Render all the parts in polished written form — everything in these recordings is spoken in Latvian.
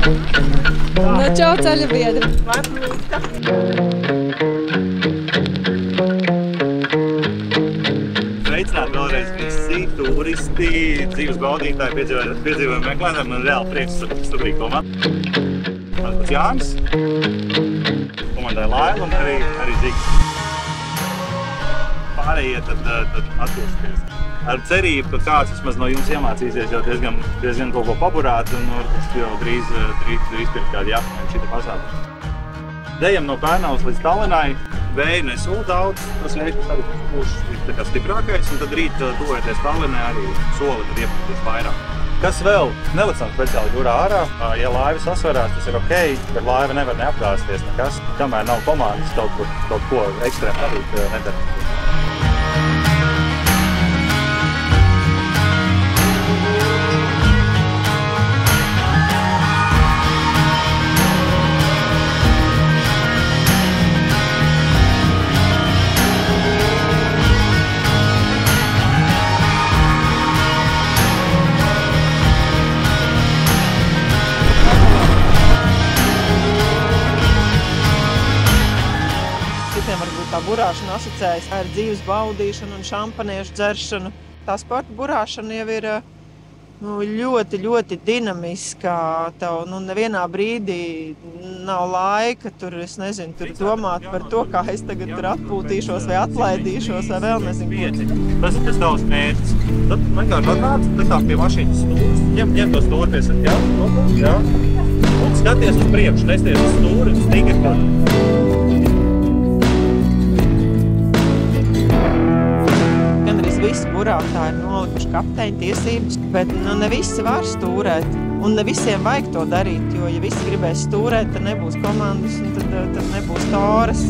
Nu, čau, ceļa biedri! Sveicināt vēlreiz visi turisti, dzīves baudītāji, piedzīvojumi meklētāji. Man reāli prieks studīt komandu. Man būs Jānis, komandai Laila un arī Zigs. Pārējie tad atpūsties. Ar cerību, ka kāds vismaz no jums iemācīsies jau diezgan kaut ko paburāt un jau drīz pirkt kādu jakni šita pasākuma. Dejam no Pērnavas līdz Tallinai. Vēju nesūl daudz, tas vējs arī būs stiprākais, un tad rīt tuvojoties Tallinai arī soli tad iepaties vairāk. Kas vēl? Nelicam speciāli jūrā ārā. Ja laiva sasvarās, tas ir ok, bet laiva nevar neapgāzties nekas. Kamēr nav komandas kaut ko ekstrēm darīt nedara. Varbūt tā burāšana asociējas ar dzīves baudīšanu un šampaniešu dzeršanu. Tā sporta burāšana jau ir ļoti, ļoti dinamiska. Tev nevienā brīdī nav laika tur, es nezinu, tur domāt par to, kā es tagad tur atpūtīšos vai atlaidīšos vai vēl nezinu ko. Tas ir tas tavs mērķis. Tad vienkārši atnāc tā pie mašīnas stūres. Ņem to stūri pie sevi, jā. Un skaties uz priekšu, nesties uz stūri un stingri tur. Visi burātāji ir nolikuši kapteiņa tiesības, bet ne visi var stūrēt. Un ne visiem vajag to darīt, jo ja visi gribēs stūrēt, tad nebūs komandas un tad nebūs toras.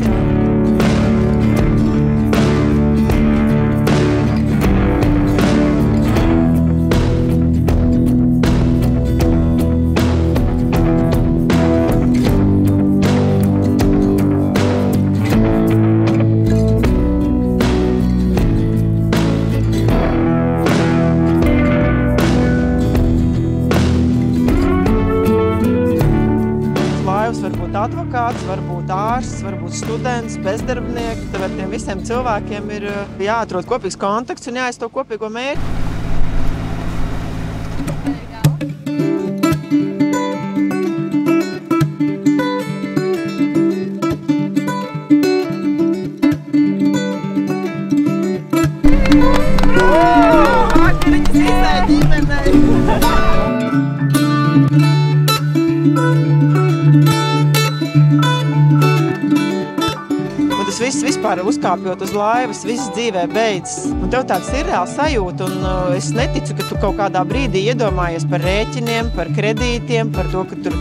Varbūt advokāts, varbūt ārsts, varbūt students, bezdarbnieks. Tad ar tiem visiem cilvēkiem ir jāatrod kopīgs kontakts un jāiz to kopīgo mērķi. Tas vispār uzkāpjot uz laivas, viss dzīvē beidzas. Un tev tāds ir reāls sajūta, un es neticu, ka tu kaut kādā brīdī iedomājies par rēķiniem, par kredītiem, par to, ka tur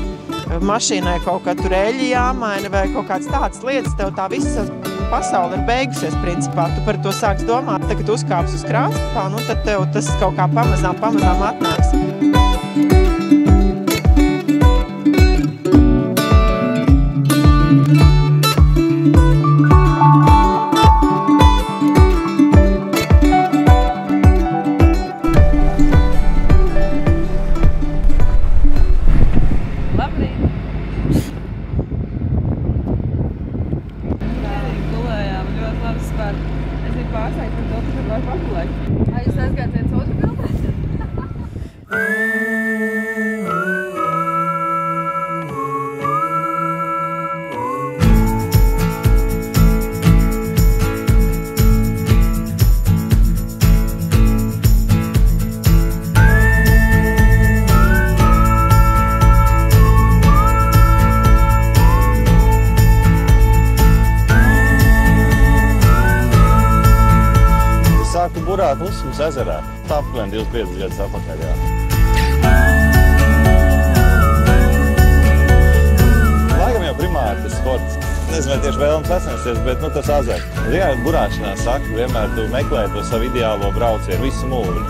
mašīnai kaut kā tur eļļi jāmaina vai kaut kāds tāds lietas. Tev tā visa pasaule ir beigusies, principā. Tu par to sāks domāt, tagad uzkāps uz krāstā, nu tad tev tas kaut kā pamazām atnāks. Es biju pārsteigta par to, ka tur var pagulēt. Jūs aizgājat viens otru bildēt? Sāku burāt Usmas ezerā. Tā aptuveni 25 gadus atpakaļ, jā. Laikam jau primāri tas sports. Nezinu, vai tieši vēlams sasniegties, bet tas azars. Jā, burāšanā saka, vienmēr tu meklē to savu ideālo braucienu, visu mūžu.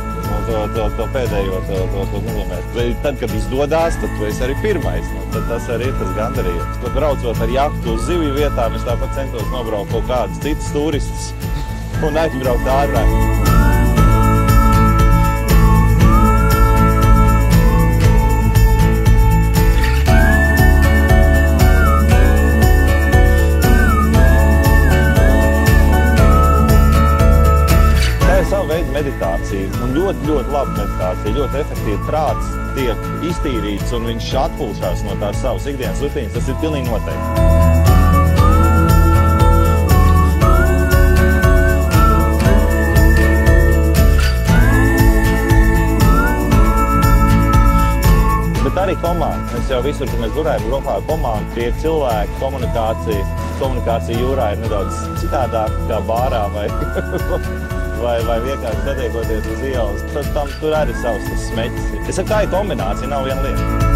To pēdējo, to milimetru. Tad, kad izdodās, tad tu esi arī pirmais. Tad tas arī ir tas gandarījums. Braucot ar jahtu uz zivju vietām, es tāpat centos nobraukt kaut kādus citus turistus un aizbraukt ārā. ļoti laba meditācija, ļoti efektīvi. Prāts tiek iztīrīts un viņš atpūšās no tās savas ikdienas rutiņas. Tas ir pilnīgi noteikti. Bet arī komanda. Mēs jau visur, kad mēs burējam kopā ar komandu, tie cilvēki, komunikācija jūrā ir nedaudz citādāk kā bārā vai vienkārši satiekoties uz ielas. Tur arī savs tas smeķis. Es saku, tā ir kombinācija, nav viena lieta.